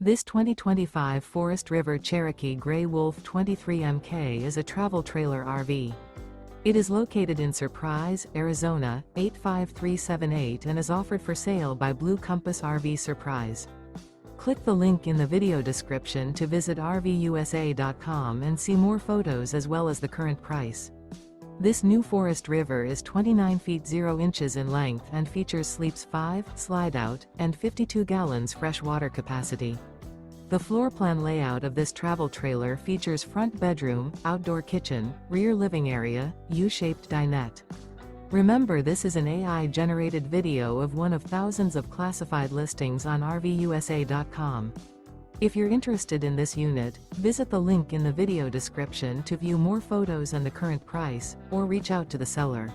This 2025 Forest River Cherokee Grey Wolf 23MK is a travel trailer RV. It is located in Surprise, Arizona, 85378 and is offered for sale by Blue Compass RV Surprise. Click the link in the video description to visit RVUSA.com and see more photos as well as the current price. This new Forest River is 29 feet 0 inches in length and features sleeps 5, slide-out, and 52 gallons fresh water capacity. The floor plan layout of this travel trailer features front bedroom, outdoor kitchen, rear living area, U-shaped dinette. Remember, this is an AI-generated video of one of thousands of classified listings on RVUSA.com. If you're interested in this unit, visit the link in the video description to view more photos and the current price, or reach out to the seller.